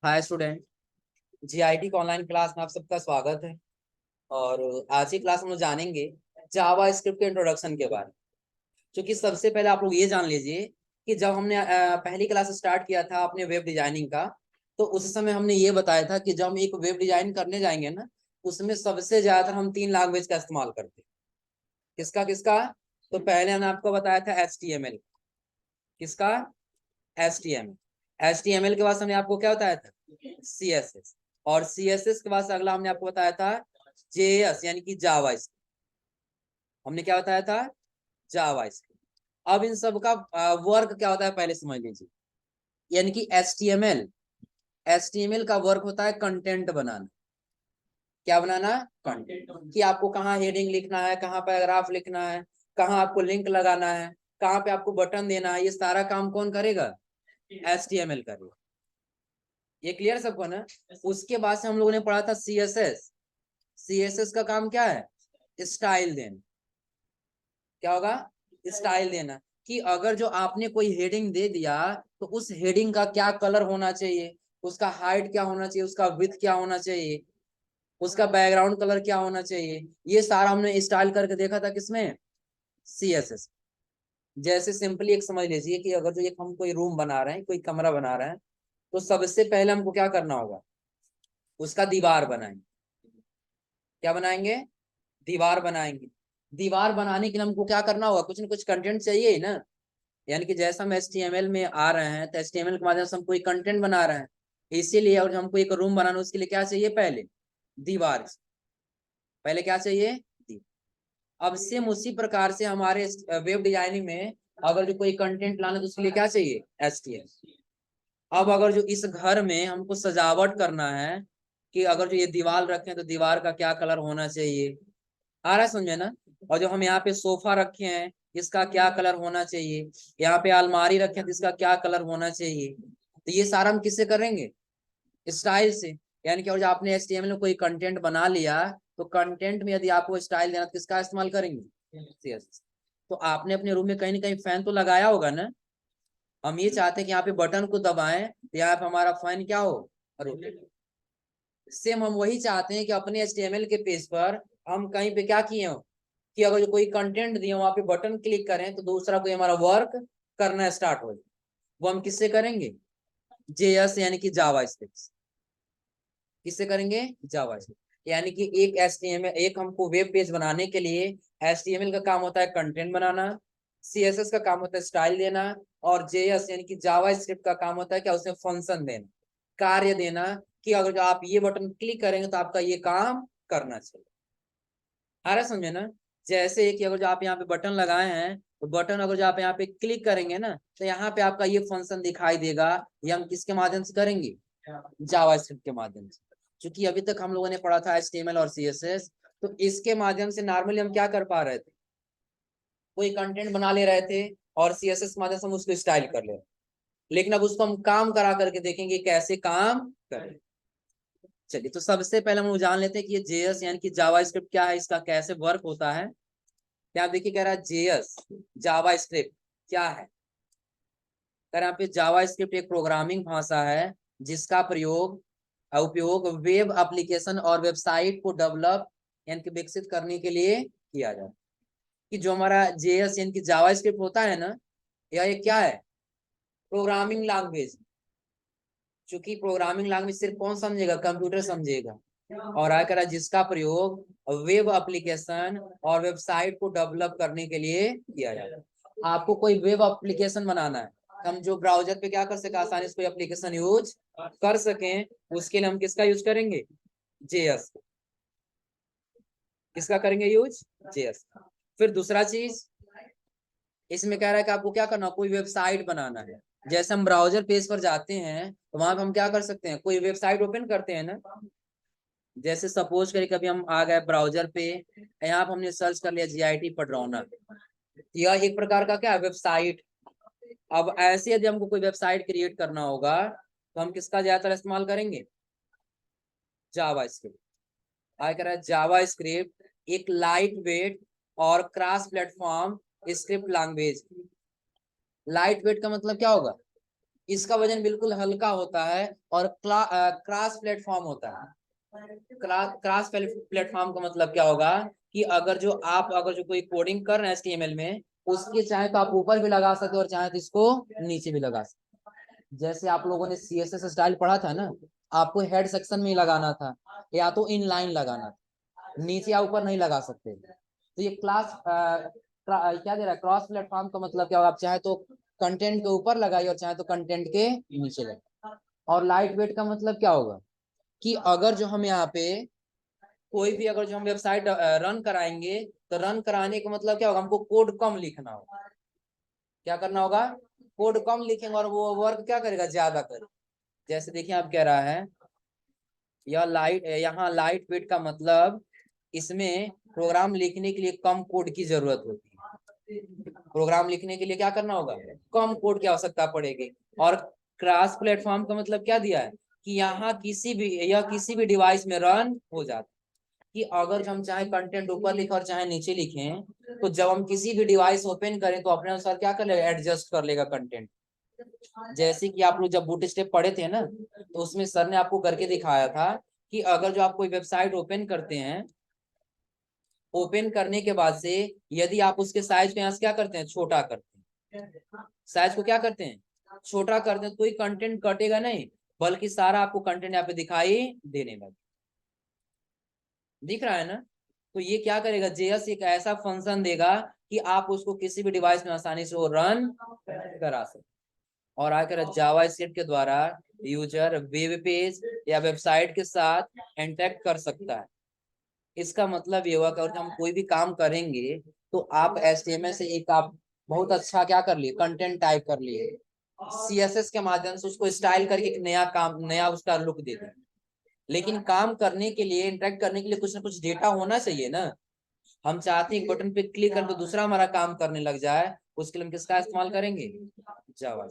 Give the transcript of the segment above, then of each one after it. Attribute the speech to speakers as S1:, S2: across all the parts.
S1: Hi student. GIT का online class में आप सबका स्वागत है। और आज की क्लास में हम लोग जानेंगे जावा स्क्रिप्ट के इंट्रोडक्शन के बारे में। क्योंकि सबसे पहले आप लोग ये जान लीजिए कि जब हमने पहली क्लास स्टार्ट किया था अपने वेब डिजाइनिंग का, तो उस समय हमने ये बताया था कि जब हम एक वेब डिजाइन करने जाएंगे ना, उसमें सबसे ज्यादा हम 3 लैंग्वेज का इस्तेमाल करते हैं। किसका किसका? तो पहले हमने आपको बताया था HTML। किसका? HTML के बाद हमने आपको क्या बताया था? CSS। और CSS के बाद अगला हमने आपको बताया था JS यानी कि जावा। हमने क्या बताया था? जावा। अब इन सब का वर्क क्या होता है पहले समझ लीजिए। यानी कि एचटीएमएल का वर्क होता है कंटेंट बनाना। क्या बनाना? कंटेंट। कि आपको कहाँ हेडिंग लिखना है, कहाँ पैराग्राफ लिखना है, कहाँ आपको लिंक लगाना है, कहाँ पे आपको बटन देना है, ये सारा काम कौन करेगा? HTML करेगा। ये क्लियर सबको ना? उसके बाद से हम लोगों ने पढ़ा था CSS का काम क्या है? स्टाइल देना। क्या होगा? स्टाइल देना। कि अगर जो आपने कोई हेडिंग दे दिया तो उस हेडिंग का क्या कलर होना चाहिए, उसका हाइट क्या होना चाहिए, उसका विड्थ क्या होना चाहिए, उसका बैकग्राउंड कलर क्या होना चाहिए, ये सारा हमने स्टाइल करके देखा था। किसमें? CSS। जैसे सिंपली एक समझ लीजिए कि अगर जो एक हम कोई रूम बना रहे हैं, कोई कमरा बना रहे हैं, तो सबसे पहले हमको क्या करना होगा? उसका दीवार बनाएंगे। क्या बनाएंगे? दीवार बनाएंगे। दीवार बनाने के लिए हमको क्या करना होगा? कुछ ना कुछ कंटेंट चाहिए ना। यानी कि जैसा हम HTML में आ रहे हैं तो HTML के माध्यम से हम कोई कंटेंट बना रहे हैं। इसीलिए और हमको एक रूम बनाना, उसके लिए क्या चाहिए? पहले दीवार। पहले क्या चाहिए? दीवार। अब सेम उसी प्रकार से हमारे वेब डिजाइनिंग में अगर जो कोई कंटेंट लाना तो उसके लिए क्या चाहिए? HTML। अब अगर जो इस घर में हमको सजावट करना है कि अगर जो ये दीवार रखें तो दीवार का क्या कलर होना चाहिए, आ रहा है समझे ना? और जो हम यहाँ पे सोफा रखे हैं इसका क्या कलर होना चाहिए, यहाँ पे अलमारी रखे हैं तो इसका क्या कलर होना चाहिए, तो ये सारा हम किससे करेंगे? स्टाइल से। यानी कि और जो आपने HTML में कोई कंटेंट बना लिया तो कंटेंट में यदि आपको स्टाइल देना तो किसका इस्तेमाल करेंगे? CSS। तो आपने अपने रूम में कहीं ना कहीं फैन तो लगाया होगा ना। हम ये चाहते हैं कि यहाँ पे बटन को दबाएं तो यहाँ पे हमारा फैन क्या हो? रोटेट। सेम हम वही चाहते हैं कि अपने HTML के पेज पर हम कहीं पे क्या किए हो कि अगर जो कोई कंटेंट दिए वहां पे बटन क्लिक करें तो दूसरा कोई हमारा वर्क करना स्टार्ट हो जाए। वो हम किससे करेंगे? JS यानी कि जावा स्क्रिप्ट। किससे करेंगे? जावा स्क्रिप्ट। यानी कि एक HTML, एक हमको वेब पेज बनाने के लिए HTML का काम होता है कंटेंट बनाना, CSS का काम होता है स्टाइल देना, और JS यानी कि जावा स्क्रिप्ट का काम होता है क्या? उसमें फंक्शन देना, कार्य देना। कि अगर जो आप ये बटन क्लिक करेंगे तो आपका ये काम करना चाहिए। आ रहा समझे ना? जैसे कि अगर जो आप यहाँ पे बटन लगाए हैं तो बटन अगर जो आप यहाँ पे क्लिक करेंगे ना तो यहाँ पे आपका ये फंक्शन दिखाई देगा। ये हम किसके माध्यम से करेंगे? जावा स्क्रिप्ट के माध्यम से। क्योंकि अभी तक हम लोगों ने पढ़ा था HTML और CSS, तो इसके माध्यम से नॉर्मली हम क्या कर पा रहे थे? कोई कंटेंट बना ले रहे थे और CSS के माध्यम से हम उसको स्टाइल कर ले रहे। लेकिन अब उसको हम काम करा करके देखेंगे कैसे काम करें। चलिए, तो सबसे पहले हम लोग जान लेते हैं कि ये JS यानी कि जावा स्क्रिप्ट क्या है, इसका कैसे वर्क होता है। क्या देखिए कह रहा है JS जावा स्क्रिप्ट क्या है? कह रहा है यहाँ पे जावा स्क्रिप्ट एक प्रोग्रामिंग भाषा है जिसका उपयोग वेब एप्लीकेशन और वेबसाइट को डेवलप यानी कि विकसित करने के लिए किया जाता है। कि जो हमारा JS यानी कि जावा स्क्रिप्ट होता है ना, यह एक क्या है? Programming language. चूंकि प्रोग्रामिंग लैंग्वेज सिर्फ कौन समझेगा? कंप्यूटर समझेगा। और आया करा जिसका प्रयोग वेब एप्लीकेशन और वेबसाइट को डेवलप करने के लिए किया जाता है। आपको कोई वेब एप्लीकेशन बनाना है, हम जो ब्राउजर पे क्या कर सके, आसानी से कोई एप्लीकेशन यूज कर सकें, उसके लिए हम किसका यूज करेंगे? JS। किसका करेंगे यूज? JS। फिर दूसरा चीज इसमें कह रहा है कि आपको क्या करना, कोई वेबसाइट बनाना है। जैसे हम ब्राउजर पेज पर जाते हैं तो वहां पे हम क्या कर सकते हैं? कोई वेबसाइट ओपन करते हैं ना। जैसे सपोज करें कभी हम आ गए ब्राउजर पे, यहाँ पे हमने सर्च कर लिया GIT पडरौना, यह एक प्रकार का क्या है? वेबसाइट। अब ऐसे यदि हमको कोई वेबसाइट क्रिएट करना होगा तो हम किसका ज्यादातर इस्तेमाल करेंगे? जावा स्क्रिप्ट। आगे कह रहा है जावा स्क्रिप्ट एक लाइट वेट और cross platform script language. Light weight का मतलब क्या होगा? इसका वजन बिल्कुल हल्का होता है और क्रॉस प्लेटफॉर्म होता है। क्रॉस प्लेटफॉर्म का मतलब क्या होगा कि अगर जो कोई कोडिंग कर रहे हैं HTML में, उसके चाहे तो आप ऊपर भी लगा सकते हो और चाहे तो इसको नीचे भी लगा सकते। जैसे आप लोगों ने CSS स्टाइल पढ़ा था ना, आपको हेड सेक्शन में ही लगाना था या तो इन लाइन लगाना था, नीचे या ऊपर नहीं लगा सकते। तो ये क्या दे रहा है, क्रॉस प्लेटफॉर्म का मतलब क्या होगा, आप चाहे तो कंटेंट के ऊपर लगाइए और चाहे तो कंटेंट के नीचे लगाइए। और लाइट वेट का मतलब क्या होगा कि अगर जो हम यहाँ पे कोई भी अगर जो हम वेबसाइट रन कराएंगे, तो रन कराने का मतलब क्या होगा, हमको कोड कम लिखना होगा। क्या करना होगा, कोड कम लिखेंगे और वो वर्क क्या करेगा, ज्यादा करेगा। जैसे देखिए आप कह रहा है यहाँ लाइट वेट का मतलब इसमें प्रोग्राम लिखने के लिए कम कोड की जरूरत होती है। प्रोग्राम लिखने के लिए क्या करना होगा, कम कोड की आवश्यकता पड़ेगी। और क्रॉस प्लेटफॉर्म का मतलब क्या दिया है कि यहाँ किसी भी डिवाइस में रन हो जाता है। कि अगर हम चाहे कंटेंट ऊपर लिखें और चाहे नीचे लिखें, तो जब हम किसी भी डिवाइस ओपन करें तो अपने अनुसार क्या कर लेगा, एडजस्ट कर लेगा कंटेंट। जैसे कि आप लोग जब बूट स्टेप पढ़े थे ना, तो उसमें सर ने आपको करके दिखाया था कि अगर जो आप कोई वेबसाइट ओपन करते हैं, ओपन करने के बाद से यदि आप उसके साइज को यहाँ से क्या करते हैं, छोटा करते हैं, साइज को क्या करते हैं, छोटा करते हैं, तो कोई कंटेंट कटेगा नहीं, बल्कि सारा आपको कंटेंट यहाँ पे दिखाई देने लगे। दिख रहा है ना। तो ये क्या करेगा, JS एक ऐसा फंक्शन देगा कि आप उसको किसी भी डिवाइस में आसानी से वो रन करा सकते। और आकर जावा स्क्रिप्ट के द्वारा यूजर वेब पेज या वेबसाइट के साथ इंटरेक्ट कर सकता है। इसका मतलब ये हुआ कि अगर हम कोई भी काम करेंगे तो आप HTML से एक आप बहुत अच्छा क्या कर लिए, कंटेंट टाइप कर लिए, CSS के माध्यम से उसको स्टाइल करके एक नया उसका लुक दे दें। लेकिन काम करने के लिए, इंटरेक्ट करने के लिए कुछ ना कुछ डेटा होना चाहिए ना। हम चाहते हैं एक बटन पे क्लिक कर तो दूसरा हमारा काम करने लग जाए, उसके लिए हम किसका इस्तेमाल करेंगे, जावा।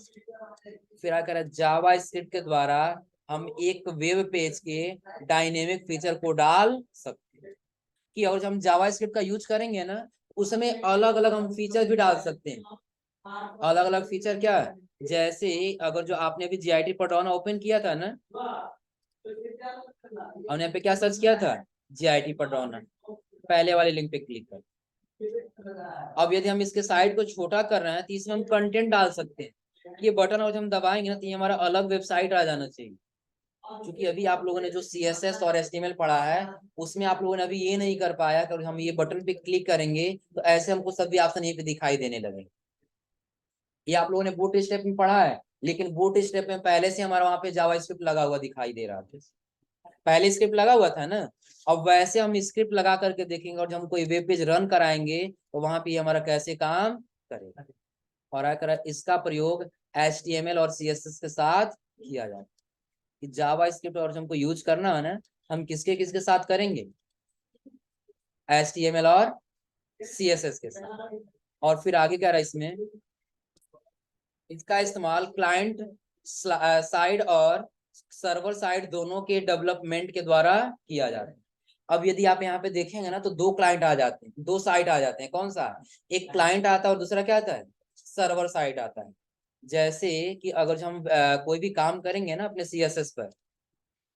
S1: फिर आकर जावा स्क्रिप्ट के द्वारा हम एक वेब पेज के डायनेमिक फीचर को डाल सकते हैं। कि और जब हम जावा स्क्रिप्ट का यूज करेंगे ना, उसमें अलग अलग हम फीचर भी डाल सकते हैं। अलग अलग फीचर क्या है, जैसे अगर जो आपने अभी GIT पटौना ओपन किया था ना, और यहाँ पे क्या सर्च किया था, GIT पटौना, पहले वाले लिंक पे क्लिक कर। अब यदि हम इसके साइड को छोटा कर रहे हैं तो इसमें हम कंटेंट डाल सकते हैं। ये बटन और हम दबाएंगे ना तो ये हमारा अलग वेबसाइट आ जाना चाहिए। क्योंकि अभी आप लोगों ने जो CSS और HTML पढ़ा है, उसमें आप लोगों ने अभी ये नहीं कर पाया कि हम ये बटन पे क्लिक करेंगे तो ऐसे हमको सभी ऑप्शन ये पे दिखाई देने लगे। ये आप लोगों ने बूट स्टेप में पढ़ा है, लेकिन बूट स्टेप में पहले से हमारा वहां पे जावा स्क्रिप्ट लगा हुआ दिखाई दे रहा था, पहले स्क्रिप्ट लगा हुआ था ना। अब वैसे हम स्क्रिप्ट लगा करके देखेंगे और जब हम कोई वेब पेज रन कराएंगे तो वहां पे हमारा कैसे काम करेगा। और आकर इसका प्रयोग HTML और CSS के साथ किया जाता है। जावा स्क्रिप्ट और हमको यूज करना है ना, हम किसके किसके साथ करेंगे, HTML और CSS के साथ। और फिर आगे क्या रहा इसमें, इसका इस्तेमाल क्लाइंट साइड और सर्वर साइड दोनों के डेवलपमेंट के द्वारा किया जाता है। अब यदि आप यहाँ पे देखेंगे ना तो दो क्लाइंट आ जाते हैं, दो साइट आ जाते हैं। कौन सा, एक क्लाइंट आता है और दूसरा क्या आता है, सर्वर साइड आता है। जैसे कि अगर हम कोई भी काम करेंगे ना अपने CSS पर,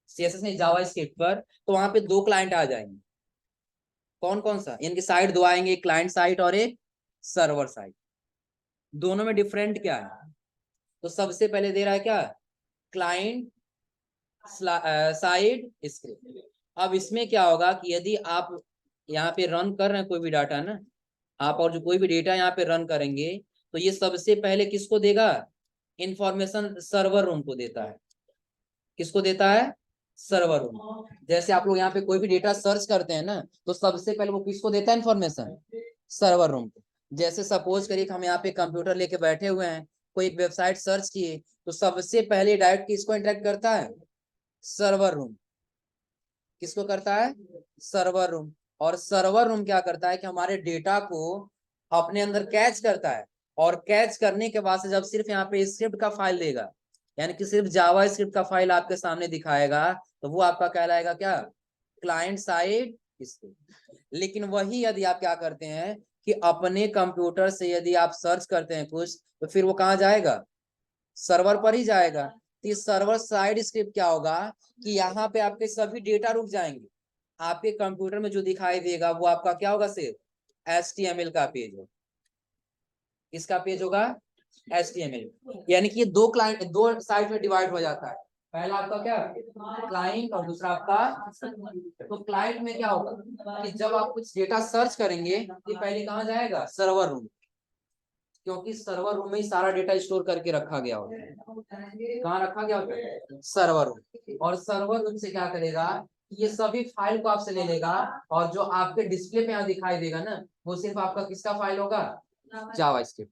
S1: CSS नहीं जावा स्क्रिप्ट पर, तो वहां पे दो क्लाइंट आ जाएंगे। कौन कौन सा, इनकी साइड दो आएंगे, एक क्लाइंट साइट और एक सर्वर साइट। दोनों में डिफरेंट क्या है, तो सबसे पहले दे रहा है क्या, क्लाइंट साइड स्क्रिप्ट। अब इसमें क्या होगा कि यदि आप यहाँ पे रन कर रहे हैं कोई भी डाटा ना, आप और जो कोई भी डेटा यहाँ पे रन करेंगे, तो ये सबसे पहले किसको देगा, इंफॉर्मेशन सर्वर रूम को देता है। किसको देता है, सर्वर रूम। जैसे आप लोग यहाँ पे कोई भी डेटा सर्च करते हैं ना, तो सबसे पहले वो किसको देता है इन्फॉर्मेशन, सर्वर रूम को। जैसे सपोज करिए कि हम यहाँ पे कंप्यूटर लेके बैठे हुए हैं, कोई एक वेबसाइट सर्च किए, तो सबसे पहले डायरेक्ट किसको इंटरेक्ट करता है, सर्वर रूम। किसको करता है, सर्वर रूम। और सर्वर रूम क्या करता है कि हमारे डेटा को अपने अंदर कैच करता है, और कैच करने के बाद से जब सिर्फ यहाँ पे स्क्रिप्ट का फाइल देगा, यानी कि सिर्फ जावा स्क्रिप्ट का फाइल आपके सामने दिखाएगा, तो वो आपका कहलाएगा क्या, क्लाइंट साइड स्क्रिप्ट। लेकिन वही यदि आप क्या करते हैं कि अपने कंप्यूटर से यदि आप सर्च करते हैं कुछ, तो फिर वो कहाँ जाएगा, सर्वर पर ही जाएगा। तो ये सर्वर साइड स्क्रिप्ट क्या होगा कि यहाँ पे आपके सभी डेटा रुक जाएंगे, आपके कंप्यूटर में जो दिखाई देगा वो आपका क्या होगा, सिर्फ HTML का पेज होगा। इसका पेज होगा HTML। यानी कि ये दो साइड में डिवाइड हो जाता है। पहला आपका क्या, क्लाइंट, और दूसरा आपका। तो क्लाइंट में क्या होगा कि जब आप कुछ डेटा सर्च करेंगे तो पहले कहाँ जाएगा, सर्वर रूम, क्योंकि सर्वर रूम में ही सारा डेटा स्टोर करके रखा गया होता है। कहाँ रखा गया होता है, सर्वर रूम। और सर्वर रूम से क्या करेगा, ये सभी फाइल को आपसे ले लेगा, और जो आपके डिस्प्ले पे यहाँ दिखाई देगा ना, वो सिर्फ आपका किसका फाइल होगा, जावास्क्रिप्ट।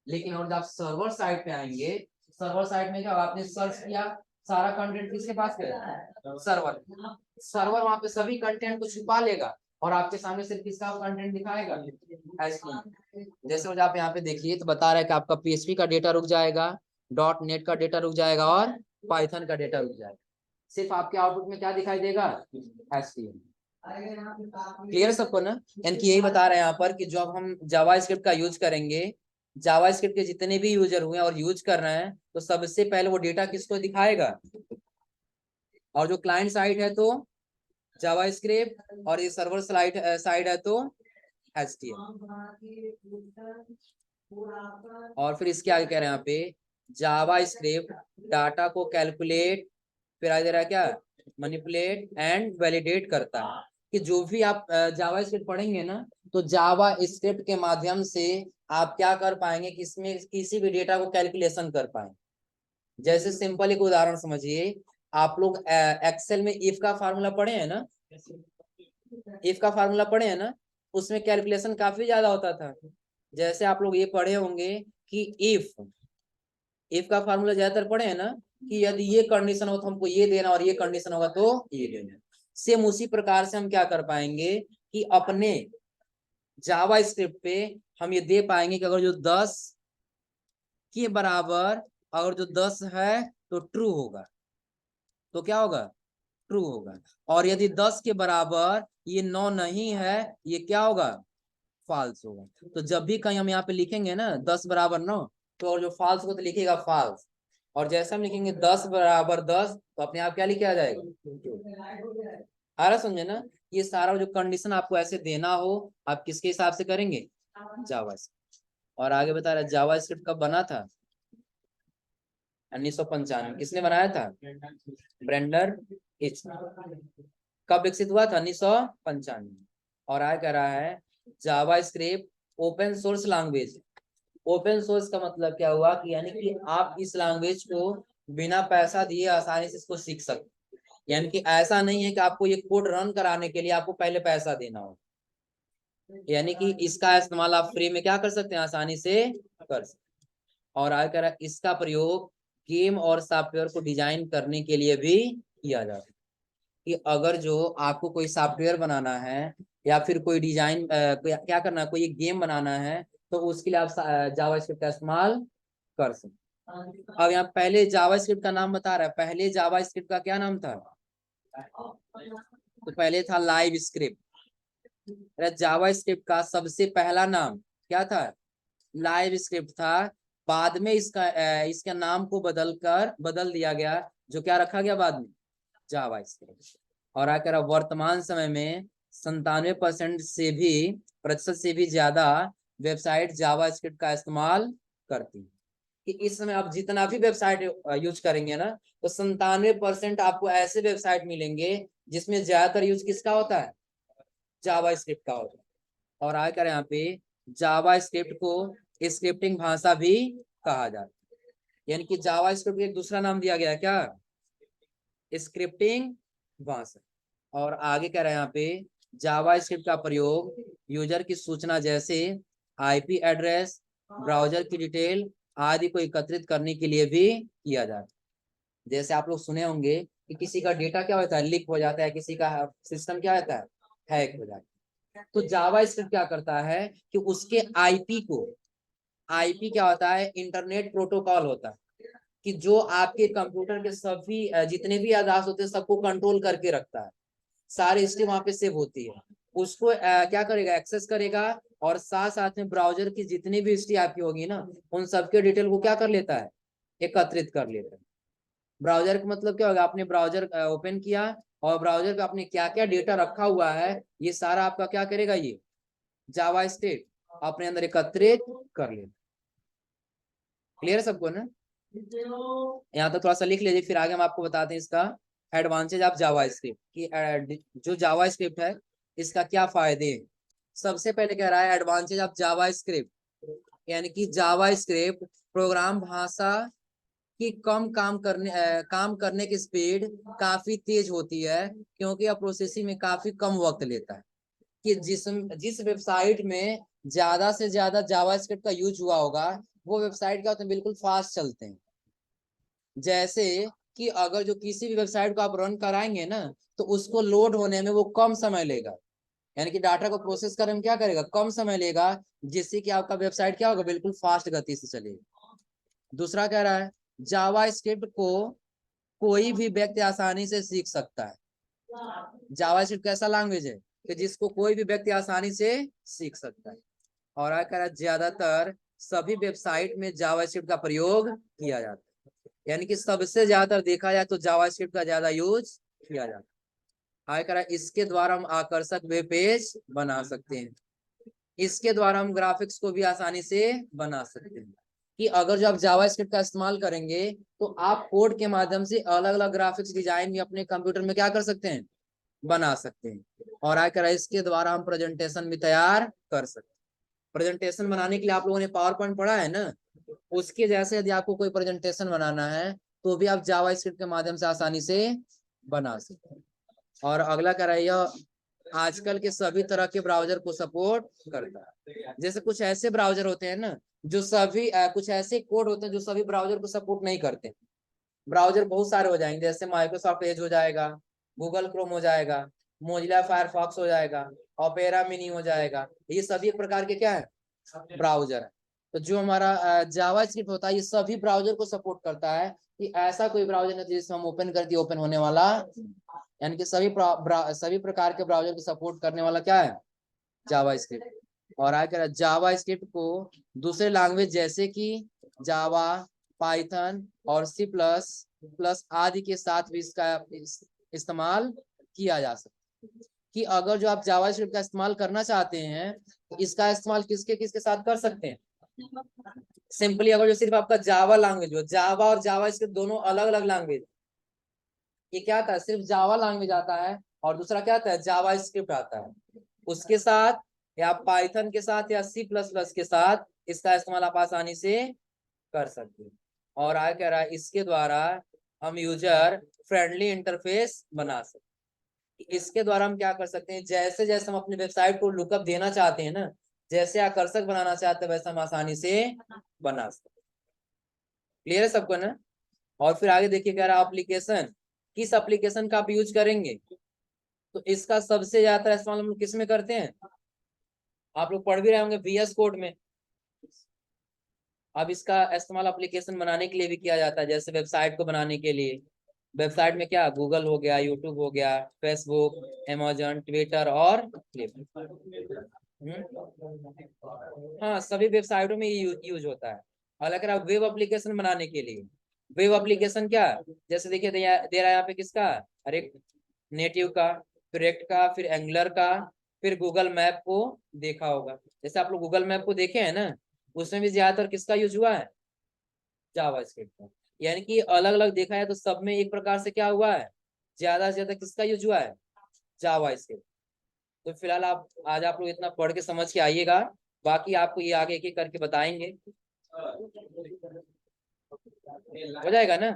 S1: लेकिन और जब आप सर्वर साइड पे आएंगे, सर्वर साइड में क्या होगा, आपने सर्च किया, सारा कंटेंट किसके पास गया, सर्वर। सर्वर वहां पे सभी कंटेंट को छुपा लेगा और आपके सामने सिर्फ किसका कंटेंट दिखाएगा, जैसे आप यहाँ पे देखिए तो बता रहा है कि आपका PHP का डेटा रुक जाएगा, .NET का डेटा रुक जाएगा, और पाइथन का डेटा रुक जाएगा। सिर्फ आपके आउटपुट में क्या दिखाई देगा, HTML। क्लियर सबको ना। यानी यही बता रहे हैं यहाँ पर कि जब हम जावास्क्रिप्ट का यूज करेंगे, जावास्क्रिप्ट के जितने भी यूजर हुए और यूज कर रहे हैं, तो सबसे पहले वो डेटा किसको दिखाएगा, और जो क्लाइंट साइड है तो जावास्क्रिप्ट, और ये सर्वर साइड है तो HTML। और फिर इसके आगे कह रहे हैं यहाँ पे जावास्क्रिप्ट डाटा को कैलकुलेट, फिर आगे दे रहा है क्या, मैनिपुलेट एंड वैलिडेट करता है। कि जो भी आप जावास्क्रिप्ट पढ़ेंगे ना, तो जावास्क्रिप्ट के माध्यम से आप क्या कर पाएंगे कि इसमें किसी भी डेटा को कैलकुलेशन कर पाएंगे। जैसे सिंपल एक उदाहरण समझिए, आप लोग एक्सेल में इफ का फार्मूला पढ़े हैं ना, इफ का फार्मूला पढ़े हैं ना, उसमें कैलकुलेशन काफी ज्यादा होता था। जैसे आप लोग ये पढ़े होंगे कि इफ का फार्मूला ज्यादातर पढ़े हैं ना, कि यदि ये कंडीशन हो तो हमको ये देना, और ये कंडीशन होगा तो ये देना। सेम उसी प्रकार से हम क्या कर पाएंगे कि अपने जावास्क्रिप्ट पे हम ये दे पाएंगे कि अगर जो 10 के बराबर, अगर जो 10 है तो ट्रू होगा, तो क्या होगा, ट्रू होगा। और यदि 10 के बराबर ये 9 नहीं है, ये क्या होगा, फॉल्स होगा। तो जब भी कहीं हम यहाँ पे लिखेंगे ना 10 बराबर 9, तो और जो फॉल्स को तो लिखेगा फॉल्स, और जैसे हम लिखेंगे 10 बराबर 10, तो अपने आप क्या लिखे आ जाएगा। आ रहा समझे ना। ये सारा जो कंडीशन आपको ऐसे देना हो, आप किसके हिसाब से करेंगे, जावास्क्रिप्ट। और आगे बता रहा है जावास्क्रिप्ट कब बना था, 1995। किसने बनाया था, ब्रेंडन इच। कब विकसित हुआ था, 1995। और आगे कह रहा है JavaScript open source language. Open source का मतलब क्या हुआ कि यानी कि आप इस लैंग्वेज को बिना पैसा दिए आसानी से इसको सीख सकते। यानी कि ऐसा नहीं है कि आपको ये कोड रन कराने के लिए आपको पहले पैसा देना हो, यानी कि इसका इस्तेमाल आप फ्री में क्या कर सकते हैं, आसानी से कर सकते। और आगे कह रहा है इसका प्रयोग गेम और सॉफ्टवेयर को डिजाइन करने के लिए भी किया जाता है। कि अगर जो आपको कोई सॉफ्टवेयर बनाना है, या फिर कोई डिजाइन क्या करना है, कोई एक गेम बनाना है, तो उसके लिए आप जावास्क्रिप्ट का इस्तेमाल कर सकते। अब यहाँ पहले जावास्क्रिप्ट का नाम बता रहा है, पहले जावास्क्रिप्ट का क्या नाम था, तो पहले था लाइव स्क्रिप्ट। जावास्क्रिप्ट का सबसे पहला नाम क्या था, लाइव स्क्रिप्ट था। बाद में इसका नाम को बदल दिया गया, जो क्या रखा गया बाद में, जावास्क्रिप्ट। और आकर वर्तमान समय में 97% प्रतिशत से भी ज्यादा वेबसाइट जावास्क्रिप्ट का इस्तेमाल करती है। कि इस समय आप जितना भी वेबसाइट यूज करेंगे ना, तो 97% आपको ऐसे वेबसाइट मिलेंगे जिसमें ज्यादातर यूज किसका होता है, जावास्क्रिप्ट का होता है। और आकर यहाँ पे जावास्क्रिप्ट को स्क्रिप्टिंग भाषा भी कहा जाता है। यानी कि जावास्क्रिप्ट एक दूसरा नाम दिया गया है क्या, स्क्रिप्टिंग भाषा। और आगे कह रहे हैं यहाँ पे जावास्क्रिप्ट का प्रयोग यूजर की सूचना जैसे IP एड्रेस, ब्राउजर की डिटेल आदि को एकत्रित करने के लिए भी किया जाता है। जैसे आप लोग सुने होंगे कि किसी का डेटा क्या होता है, लीक हो जाता है, किसी का सिस्टम क्या होता है, हैक हो जाता है। तो जावास्क्रिप्ट क्या करता है कि उसके IP क्या होता है, इंटरनेट प्रोटोकॉल होता है, कि जो आपके कंप्यूटर के सभी जितने भी आदार्स होते हैं सबको कंट्रोल करके रखता है। सारी हिस्ट्री वहां पे सेव होती है, उसको क्या करेगा, एक्सेस करेगा, और साथ साथ में ब्राउजर की जितनी भी हिस्ट्री आपकी होगी ना, उन सबके डिटेल को क्या कर लेता है, एकत्रित कर लेता है। ब्राउजर का मतलब क्या होगा, आपने ब्राउजर ओपन किया और ब्राउजर पे आपने क्या क्या डेटा रखा हुआ है ये सारा आपका क्या करेगा, ये जावास्क्रिप्ट अपने अंदर एकत्रित कर लेगा। क्लियर है सबको ना? यहाँ तो थोड़ा सा लिख लीजिए, फिर आगे हम आपको बताते हैं इसका एडवांटेज ऑफ जावास्क्रिप्ट की जो जावास्क्रिप्ट है इसका क्या फायदे हैं। सबसे पहले कह रहा है एडवांटेज ऑफ जावास्क्रिप्ट, यानी कि जावास्क्रिप्ट प्रोग्राम भाषा की काम करने की स्पीड काफी तेज होती है, क्योंकि यह प्रोसेसिंग में काफी कम वक्त लेता है। कि जिस वेबसाइट में ज्यादा से ज्यादा जावास्क्रिप्ट का यूज हुआ होगा वो वेबसाइट क्या होते हैं, बिल्कुल फास्ट चलते हैं। जैसे कि अगर जो किसी भी वेबसाइट को आप रन कराएंगे ना तो उसको लोड होने में वो कम समय लेगा, यानी कि डाटा को प्रोसेस करने में क्या करेगा, कम समय लेगा, जिससे कि आपका वेबसाइट क्या होगा, बिल्कुल फास्ट गति से चलेगा। दूसरा कह रहा है जावास्क्रिप्ट को कोई भी व्यक्ति आसानी से सीख सकता है। जावास्क्रिप्ट कैसा लैंग्वेज है कि जिसको कोई भी व्यक्ति आसानी से सीख सकता है। और आगे कह रहा है ज्यादातर सभी वेबसाइट में जावास्क्रिप्ट का प्रयोग किया जाता है, यानी कि सबसे ज्यादातर देखा जाए तो जावास्क्रिप्ट का ज्यादा यूज किया जाता है। आगे कह रहा है इसके द्वारा हम आकर्षक वेब पेज बना सकते हैं, इसके द्वारा हम ग्राफिक्स को भी आसानी से बना सकते हैं। कि अगर जो आप जावास्क्रिप्ट का इस्तेमाल करेंगे तो आप कोड के माध्यम से अलग अलग ग्राफिक्स डिजाइन भी अपने कंप्यूटर में क्या कर सकते हैं, बना सकते हैं। और आगे कह रहा है इसके द्वारा हम प्रेजेंटेशन भी तैयार कर सकते हैं। प्रेजेंटेशन बनाने के लिए आप लोगों ने पावर पॉइंट पढ़ा है ना, उसके जैसे यदि आपको कोई प्रेजेंटेशन बनाना है तो भी आप जावास्क्रिप्ट के माध्यम से आसानी से बना सकते हैं। और अगला कह रहा है यह आजकल के सभी तरह के ब्राउजर को सपोर्ट करता है। जैसे कुछ ऐसे ब्राउजर होते हैं ना जो सभी कुछ ऐसे कोड होते हैं जो सभी ब्राउजर को सपोर्ट नहीं करते। ब्राउजर बहुत सारे हो जाएंगे, जैसे माइक्रोसॉफ्ट एज हो जाएगा, गूगल क्रोम हो जाएगा, मोजिला फायरफॉक्स हो जाएगा, ओपेरा मिनी हो जाएगा, ये सभी एक प्रकार के क्या है, ब्राउजर है। तो जो हमारा जावास्क्रिप्ट होता है ये सभी ब्राउजर को सपोर्ट करता है, कि ऐसा कोई ब्राउजर नहीं जिससे हम ओपन करके ओपन होने वाला, यानी कि सभी प्रकार के ब्राउजर को सपोर्ट करने वाला क्या है, जावास्क्रिप्ट। और आगे जावास्क्रिप्ट को दूसरे लैंग्वेज जैसे कि जावा, पाइथन और सी प्लस प्लस आदि के साथ भी इसका इस्तेमाल किया जा सकता है। कि अगर जो आप जावास्क्रिप्ट का इस्तेमाल करना चाहते हैं तो इसका इस्तेमाल किसके किसके साथ कर सकते हैं। सिंपली अगर जो सिर्फ आपका जावा लैंग्वेज हो, जावा और जावास्क्रिप्ट दोनों अलग अलग लैंग्वेज, ये क्या आता है, सिर्फ जावा लैंग्वेज आता है और दूसरा क्या आता है, जावास्क्रिप्ट आता है। उसके साथ या पाइथन के साथ या सी प्लस प्लस के साथ इसका इस्तेमाल आप आसानी से कर सकते हैं। और आगे कह रहा है इसके द्वारा हम यूजर फ्रेंडली इंटरफेस बना सकते हैं। इसके द्वारा हम क्या कर सकते हैं, जैसे जैसे हम अपनी वेबसाइट को लुकअप देना चाहते हैं ना, जैसे आकर्षक बनाना चाहते हैं वैसे हम आसानी से बना सकते हैं। क्लियर है सबको ना? और फिर आगे देखिए कह रहा है एप्लीकेशन, किस एप्लीकेशन का आप यूज करेंगे, तो इसका सबसे ज्यादा इस्तेमाल हम लोग किस में करते हैं, आप लोग पढ़ भी रहे होंगे VS कोड में। अब इसका इस्तेमाल एप्लीकेशन बनाने के लिए भी किया जाता है, जैसे वेबसाइट को बनाने के लिए। वेबसाइट में क्या, गूगल हो गया, यूट्यूब हो गया, फेसबुक, अमेजन, ट्विटर और फ्लिपकार्ट। हाँ, सभी वेबसाइटों में ये यूज होता है। और अगर आप वेब एप्लीकेशन बनाने के लिए, वेब एप्लीकेशन क्या, जैसे देखिए दे रहा है यहाँ पे किसका, अरे नेटिव का, फिर रेक्ट का, फिर एंगुलर का, फिर गूगल मैप को देखा होगा। जैसे आप लोग गूगल मैप को देखे हैं ना, उसमें भी ज्यादातर किसका यूज हुआ है, जावास्क्रिप्ट का। यानी कि अलग अलग देखा है तो सब में एक प्रकार से क्या हुआ है, ज्यादा से ज्यादा किसका यूज हुआ है, जावास्क्रिप्ट। तो फिलहाल आप आज आप लोग इतना पढ़ के समझ के आइएगा, बाकी आपको ये आगे एक एक करके बताएंगे, हो जाएगा ना।